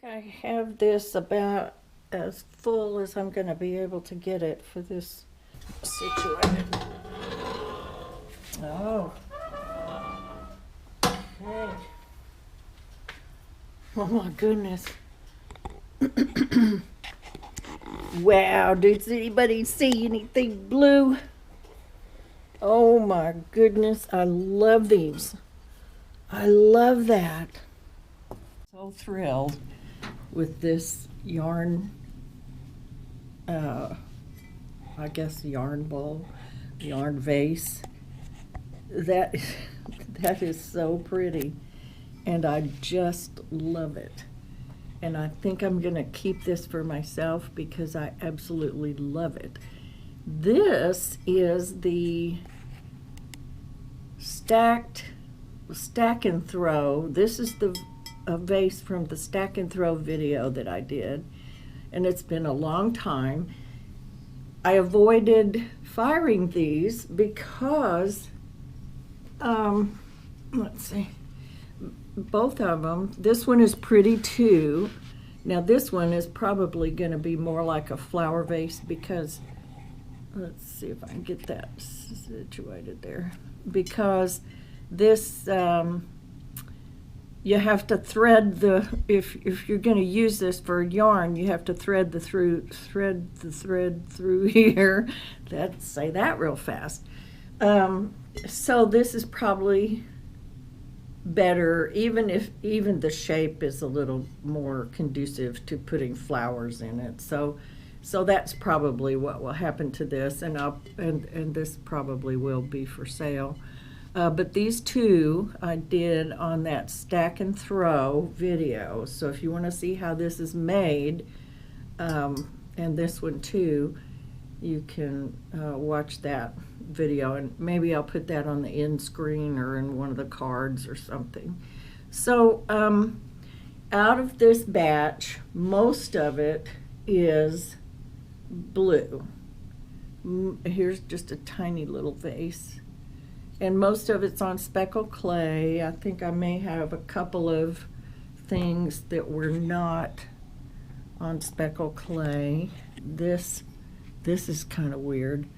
I have this about as full as I'm going to be able to get it for this situated. Oh, okay. Oh my goodness. Wow, does anybody see anything blue? Oh my goodness, I love these. I love that. So thrilled with this yarn, I guess yarn bowl, yarn vase. That is so pretty, and I just love it. And I think I'm gonna keep this for myself because I absolutely love it. This is the Stack and Throw. This is a vase from the Stack and Throw video that I did, and it's been a long time. I avoided firing these because, let's see, both of them, this one is pretty too. Now this one is probably going to be more like a flower vase because, let's see if I can get that situated there, because this, you have to thread the, if you're going to use this for yarn, you have to thread the thread through here. Let's say that real fast. So this is probably better, even the shape is a little more conducive to putting flowers in it. So that's probably what will happen to this, and this probably will be for sale. But these two I did on that Stack and Throw video. So if you want to see how this is made, and this one too, you can watch that video, and maybe I'll put that on the end screen or in one of the cards or something. So out of this batch, most of it is blue. Here's just a tiny little vase. And most of it's on speckled clay. I think I may have a couple of things that were not on speckled clay. This is kind of weird.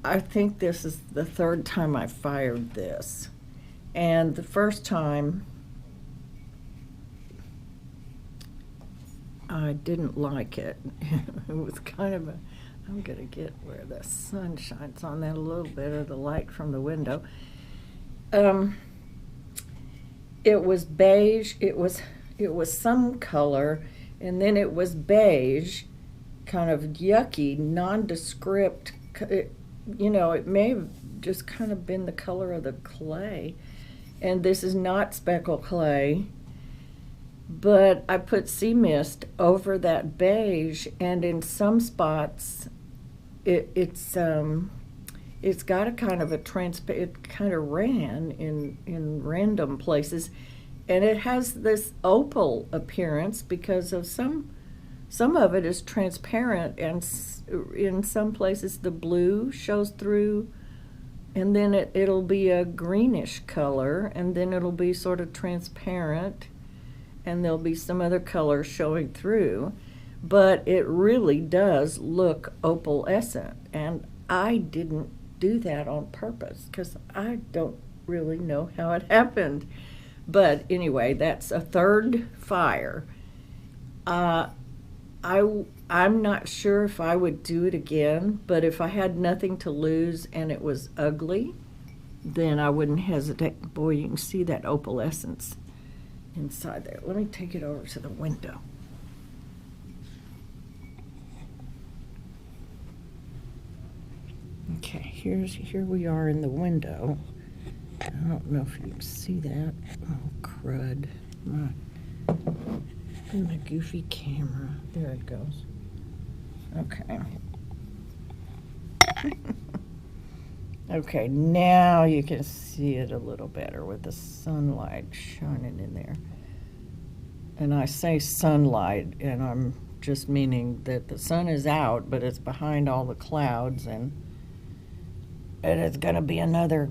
I think this is the third time I fired this. And the first time I didn't like it. It was kind of I'm gonna get where the sun shines on that a little bit, or the light from the window. It was beige, it was some color, and then it was beige, kind of yucky, nondescript. It may have just kind of been the color of the clay. And this is not speckled clay, but I put sea mist over that beige, and in some spots it's got a kind of it kind of ran in random places, and it has this opal appearance because of some of it is transparent, and in some places the blue shows through, and then it'll be a greenish color, and then it'll be sort of transparent, and there'll be some other color showing through. But it really does look opalescent, and I didn't do that on purpose because I don't really know how it happened. But anyway, that's a third fire. I'm not sure if I would do it again, but if I had nothing to lose and it was ugly, then I wouldn't hesitate. Boy, you can see that opalescence inside there. Let me take it over to the window. Okay, here we are in the window. I don't know if you can see that. Oh, crud. My goofy camera. There it goes. Okay. Okay, now you can see it a little better with the sunlight shining in there. And I say sunlight, and I'm just meaning that the sun is out, but it's behind all the clouds, and it's going to be another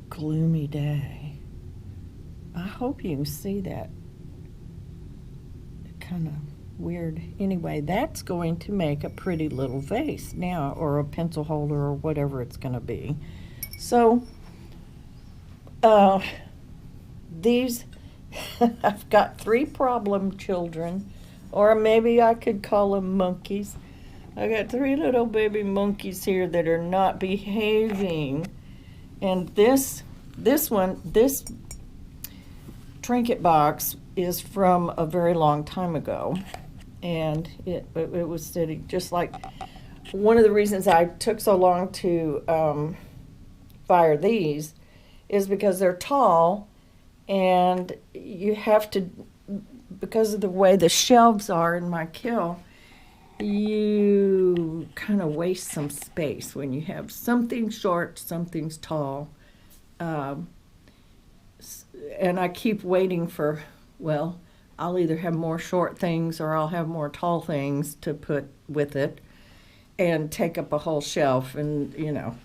gloomy day. I hope you can see that kind of weird. Anyway, that's going to make a pretty little vase now, or a pencil holder, or whatever it's going to be. So these I've got 3 problem children, or maybe I could call them monkeys. I got 3 little baby monkeys here that are not behaving. And this trinket box is from a very long time ago, and it was sitting just like, one of the reasons I took so long to fire these is because they're tall, and you have to, because of the way the shelves are in my kiln, you kind of waste some space when you have something short, something's tall. And I keep waiting for, well, I'll either have more short things or I'll have more tall things to put with it and take up a whole shelf. And, you know,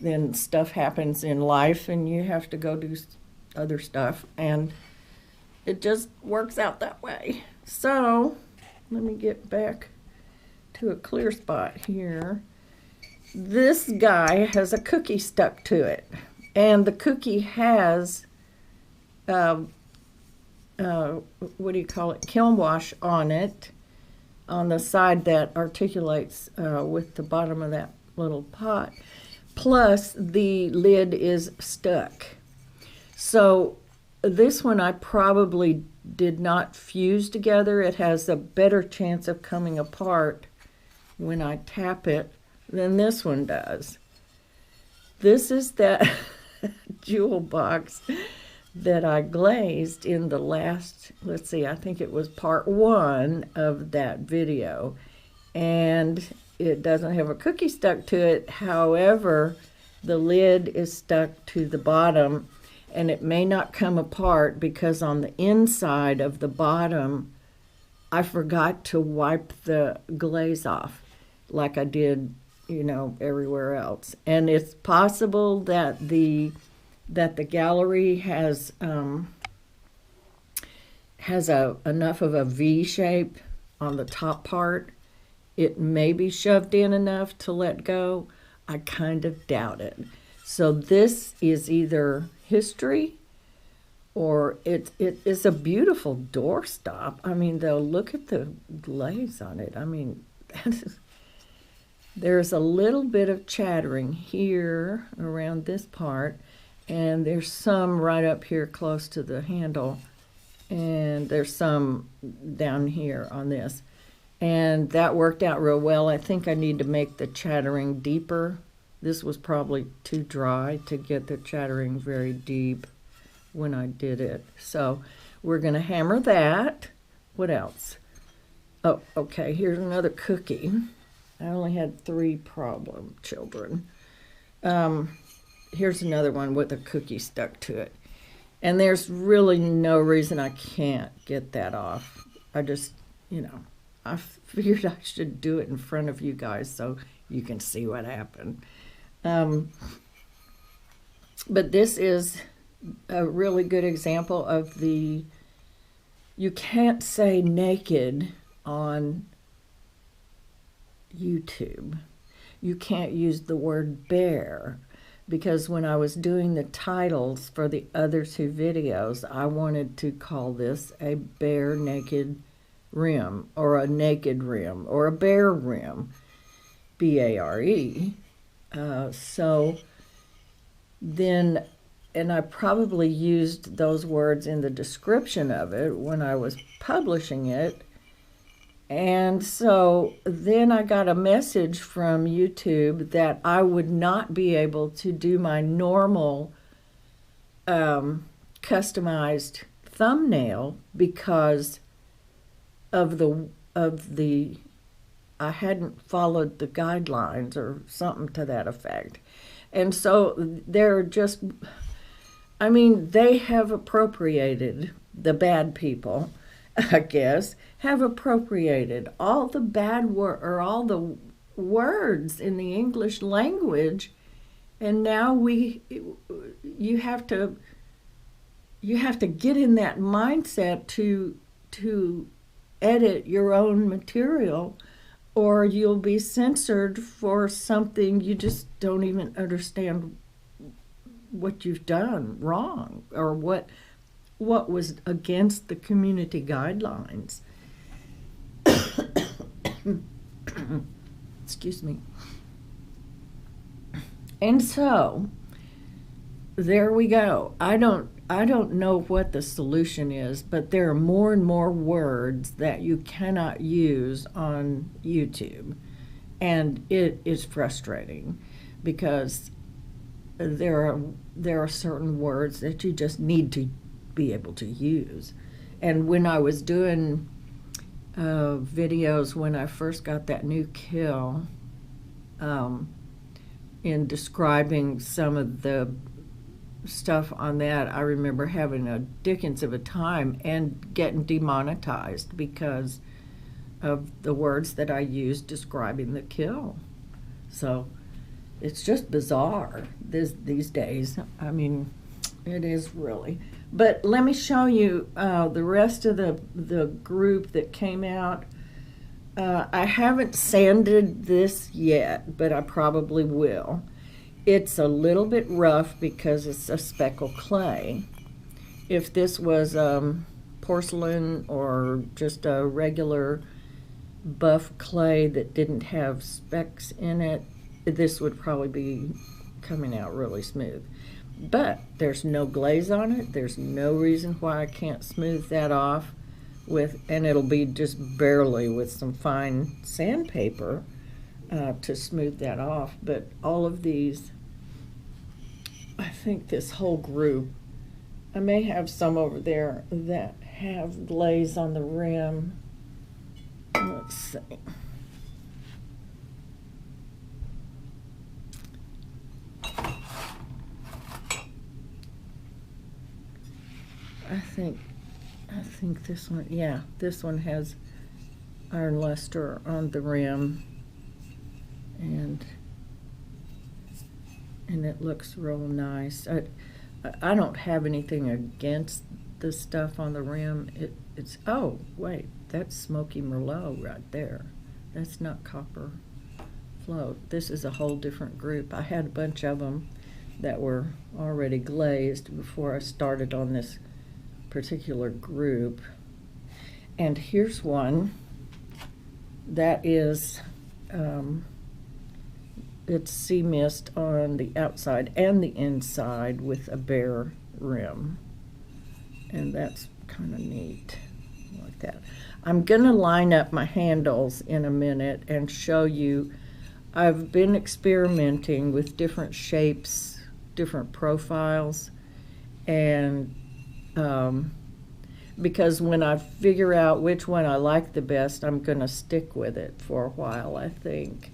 then stuff happens in life and you have to go do other stuff. And it just works out that way. So let me get back to a clear spot here. This guy has a cookie stuck to it. And the cookie has what do you call it, kiln wash on it, on the side that articulates with the bottom of that little pot, plus the lid is stuck. So this one I probably did not fuse together. It has a better chance of coming apart when I tap it than this one does. This is that jewel box that I glazed in the last, let's see, I think it was part 1 of that video. And it doesn't have a cookie stuck to it. However, the lid is stuck to the bottom, and it may not come apart because on the inside of the bottom, I forgot to wipe the glaze off like I did, you know, everywhere else. And it's possible that the gallery has enough of a V shape on the top part. It may be shoved in enough to let go. I kind of doubt it. So this is either history, or it is a beautiful doorstop. I mean, though, look at the glaze on it. I mean, there's a little bit of chattering here around this part, and there's some right up here close to the handle, and there's some down here on this. And that worked out real well. I think I need to make the chattering deeper. This was probably too dry to get the chattering very deep when I did it. So we're going to hammer that. What else? Oh, okay, here's another cookie. I only had 3 problem children. Here's another one with a cookie stuck to it. And there's really no reason I can't get that off. I just, you know, I figured I should do it in front of you guys so you can see what happened. But this is a really good example of the, you can't say naked on YouTube. You can't use the word bare, because when I was doing the titles for the other 2 videos, I wanted to call this a bare naked rim, or a naked rim, or a bare rim, B-A-R-E. So then, and I probably used those words in the description of it when I was publishing it. And so then I got a message from YouTube that I would not be able to do my normal customized thumbnail because of the I hadn't followed the guidelines or something to that effect. And so they're just, I mean, they have appropriated, the bad people, I guess, have appropriated all the bad all the words in the English language, and now you have to get in that mindset to edit your own material, or you'll be censored for something you just don't even understand what you've done wrong, or what was against the community guidelines. Excuse me. And so there we go. I don't know what the solution is, but there are more and more words that you cannot use on YouTube, and it is frustrating because there are certain words that you just need to be able to use. And when I was doing videos when I first got that new kiln, in describing some of the stuff on that, I remember having a dickens of a time and getting demonetized because of the words that I used describing the kiln. So it's just bizarre these days. I mean, it is really. But let me show you the rest of the group that came out. I haven't sanded this yet, but I probably will. It's a little bit rough because it's a speckle clay. If this was porcelain or just a regular buff clay that didn't have specks in it, this would probably be coming out really smooth. But there's no glaze on it. There's no reason why I can't smooth that off and it'll be just barely with some fine sandpaper to smooth that off. But all of these, I think this whole group, I may have some over there that have glaze on the rim. Let's see. I think this one, yeah, this one has iron luster on the rim, and it looks real nice. I don't have anything against the stuff on the rim. It's oh wait, that's smoky merlot right there. That's not copper float. This is a whole different group. I had a bunch of them that were already glazed before I started on this particular group. And here's one that is it's sea mist on the outside and the inside with a bare rim, and that's kind of neat like that. I'm gonna line up my handles in a minute and show you. I've been experimenting with different shapes, different profiles, and because when I figure out which one I like the best, I'm going to stick with it for a while, I think,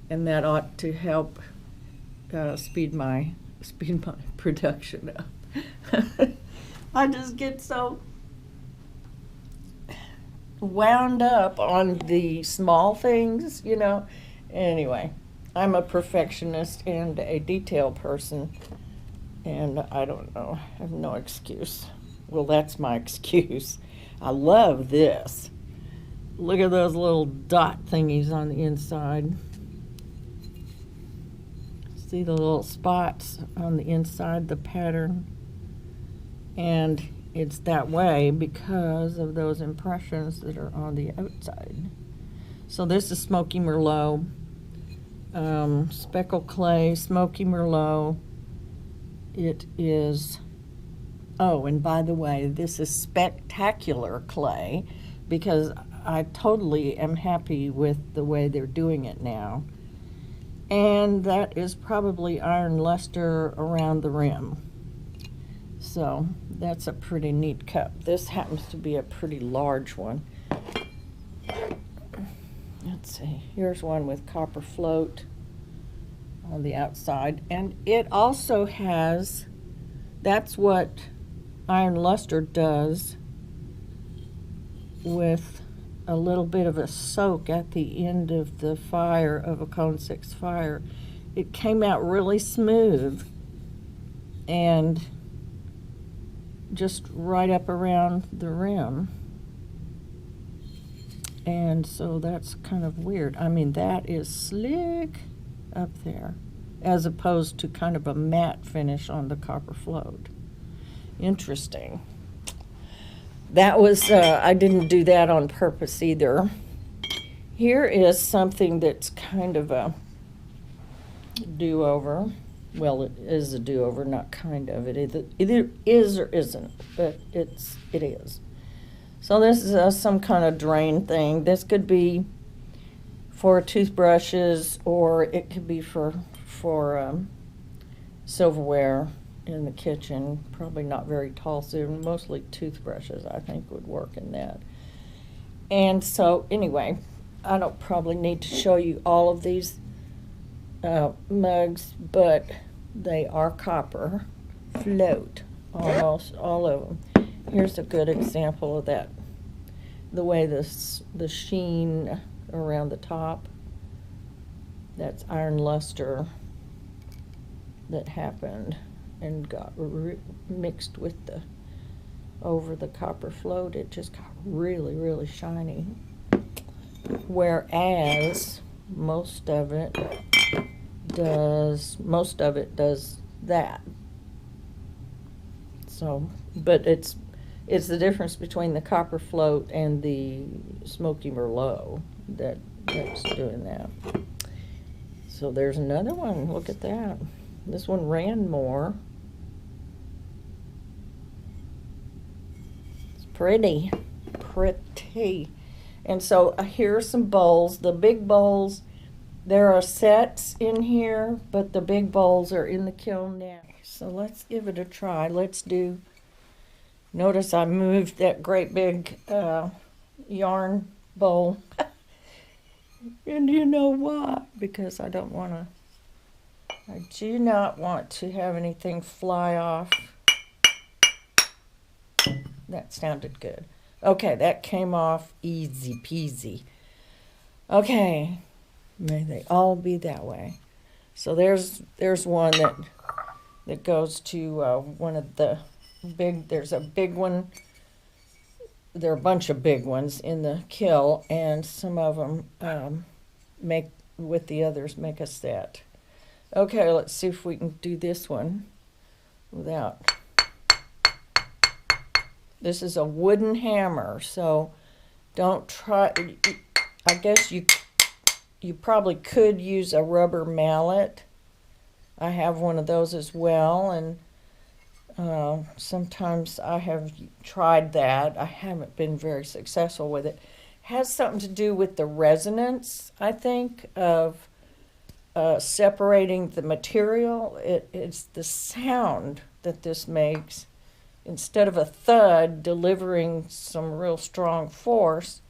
and that ought to help speed my production up. I just get so wound up on the small things, you know. Anyway, I'm a perfectionist and a detail person, and I don't know, I have no excuse. Well, that's my excuse. I love this. Look at those little dot thingies on the inside. See the little spots on the inside, the pattern? And it's that way because of those impressions that are on the outside. So this is Smoky Merlot, speckle clay, Smoky Merlot. It is, oh, and by the way, this is spectacular clay because I totally am happy with the way they're doing it now. And that is probably iron luster around the rim. So that's a pretty neat cup. This happens to be a pretty large one. Let's see, here's one with copper float on the outside, and it also has, that's what iron luster does with a little bit of a soak at the end of the fire of a cone 6 fire. It came out really smooth and just right up around the rim. And so that's kind of weird. I mean, that is slick up there, as opposed to kind of a matte finish on the copper float. Interesting. That was, I didn't do that on purpose either. Here is something that's kind of a do-over. Well, it is a do-over, not kind of. It either is or isn't, but it is. So this is some kind of drain thing. This could be for toothbrushes, or it could be for silverware in the kitchen. Probably not very tall, so mostly toothbrushes I think would work in that. And so anyway, I don't probably need to show you all of these mugs, but they are copper float, almost all of them. Here's a good example of that, the way the sheen around the top, that's iron luster that happened and got mixed with the over the copper float. It just got really, really shiny, whereas most of it does that. So, but it's the difference between the copper float and the smoky merlot that's doing that. So there's another one. Look at that. This one ran more. It's pretty. And so here are some bowls. The big bowls, there are sets in here, but the big bowls are in the kiln now. So let's give it a try. Let's do, notice I moved that great big yarn bowl. And you know why? Because I do not want to have anything fly off. That sounded good. Okay, that came off easy peasy. Okay, may they all be that way. So there's one that goes to one of the big, there's a big one. There are a bunch of big ones in the kiln, and some of them make, with the others, make a set. Okay, let's see if we can do this one without. This is a wooden hammer, so don't try. I guess you probably could use a rubber mallet. I have one of those as well, and sometimes I have tried that. I haven't been very successful with it. It has something to do with the resonance, I think, of separating the material. It's the sound that this makes. Instead of a thud delivering some real strong force,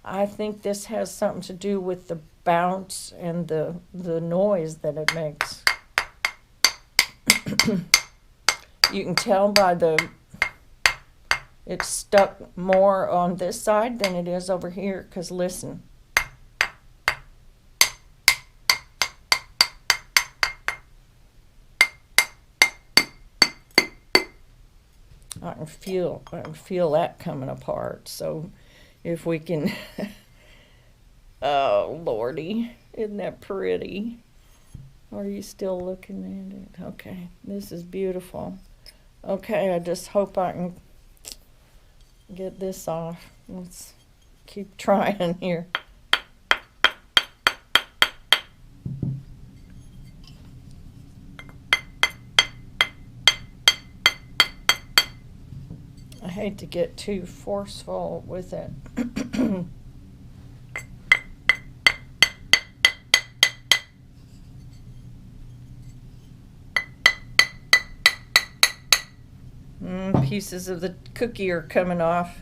I think this has something to do with the bounce and the noise that it makes. You can tell by it's stuck more on this side than it is over here, because listen. I can feel that coming apart. So if we can, oh Lordy, isn't that pretty? Are you still looking at it? Okay, this is beautiful. Okay, I just hope I can get this off. Let's keep trying here. I hate to get too forceful with it. Pieces of the cookie are coming off.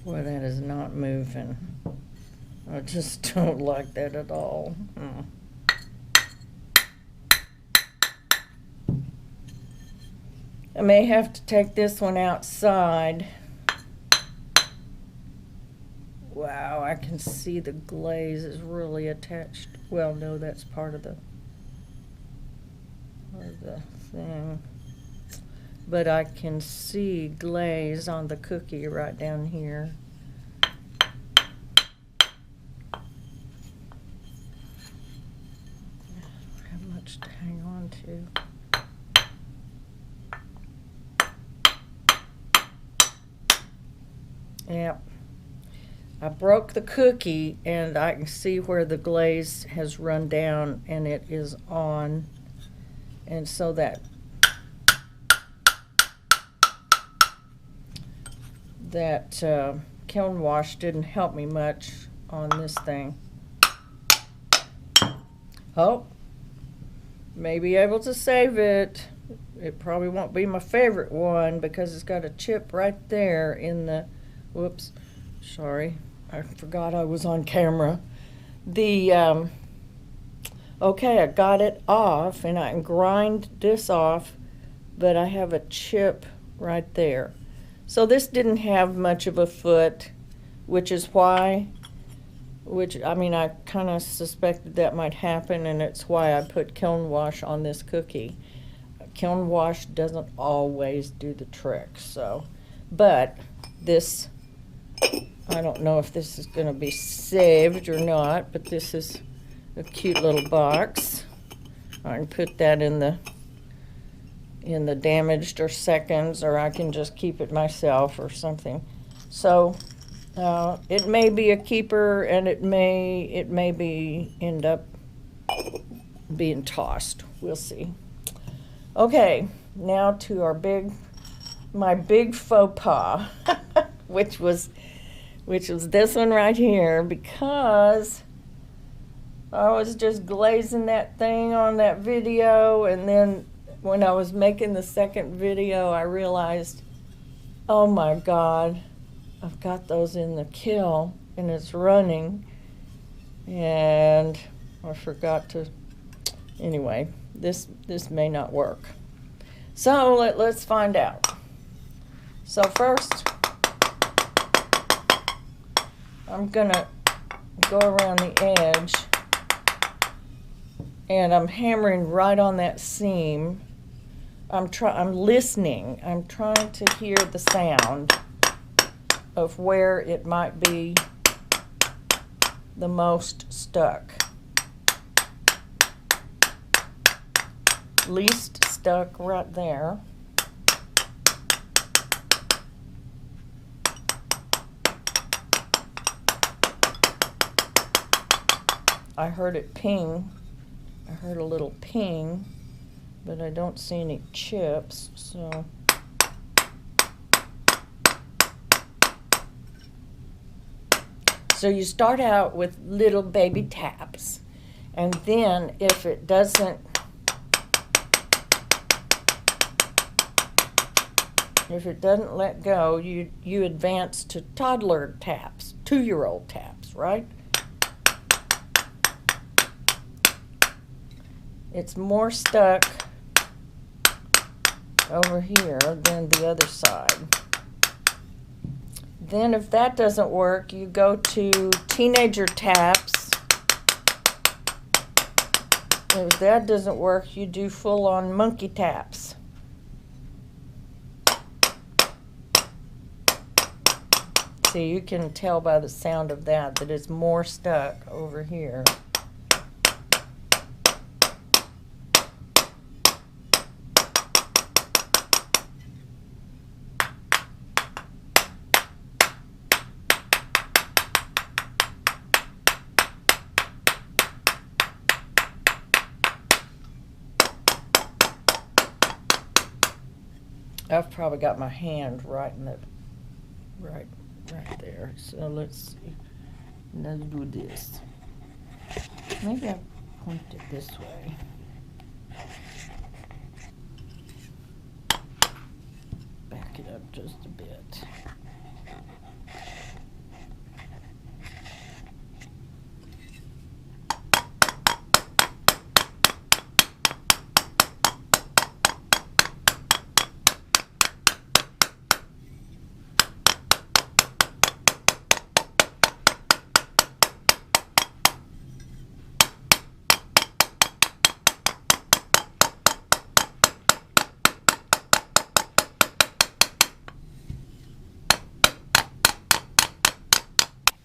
Boy, that is not moving. I just don't like that at all. I may have to take this one outside. Wow, I can see the glaze is really attached. Well, no, that's part of the thing. But I can see glaze on the cookie right down here. How much to hang on to? Yep. I broke the cookie and I can see where the glaze has run down and it is on. And so that kiln wash didn't help me much on this thing. Oh, may be able to save it. It probably won't be my favorite one because it's got a chip right there in the, whoops, sorry, I forgot I was on camera. Okay, I got it off and I can grind this off, but I have a chip right there. So this didn't have much of a foot, which is why, I mean, I kind of suspected that might happen, and it's why I put kiln wash on this cookie. Kiln wash doesn't always do the trick, so, but this, I don't know if this is going to be saved or not, but this is a cute little box. I can put that in the damaged or seconds, or I can just keep it myself or something. So it may be a keeper, and it may be end up being tossed. We'll see. Okay, now to my big faux pas, which was this one right here, because I was just glazing that thing on that video, and then when I was making the second video, I realized, oh my God, I've got those in the kiln and it's running, and I forgot to, anyway, this may not work. So let's find out. So first, I'm gonna go around the edge, and I'm hammering right on that seam. I'm listening. I'm trying to hear the sound of where it might be the most stuck. Least stuck right there. I heard it ping. I heard a little ping, but I don't see any chips, so. So you start out with little baby taps, and then if it doesn't let go, you advance to toddler taps, 2-year-old taps, right? It's more stuck over here than the other side. Then if that doesn't work, you go to teenager taps. If that doesn't work, you do full-on monkey taps. See, you can tell by the sound of that it's more stuck over here. I've probably got my hand right in the right there. So let's see. Let's do this. Maybe I'll point it this way. Back it up just a bit.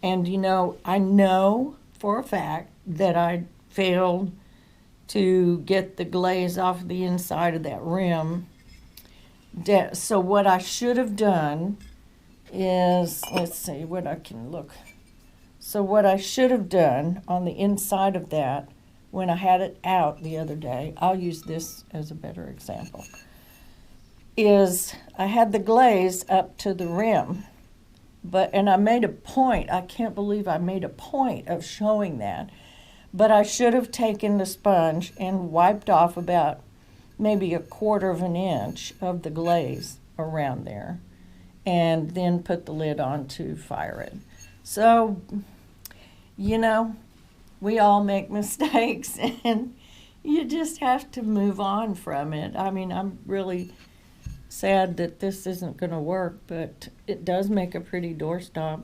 And you know, I know for a fact that I failed to get the glaze off the inside of that rim. So what I should have done is, let's see what I can look. So what I should have done on the inside of that, when I had it out the other day, I'll use this as a better example, is I had the glaze up to the rim. And I made a point, I can't believe I made a point of showing that, but I should have taken the sponge and wiped off about maybe 1/4 of an inch of the glaze around there, and then put the lid on to fire it. So, you know, we all make mistakes, and you just have to move on from it. I mean, I'm really sad that this isn't going to work, but it does make a pretty doorstop.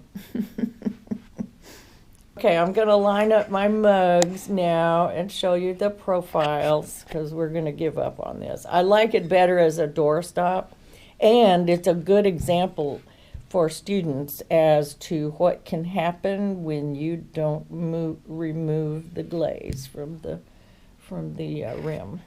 Okay, I'm going to line up my mugs now and show you the profiles, because we're going to give up on this. I like it better as a doorstop, and it's a good example for students as to what can happen when you don't remove the glaze from the rim.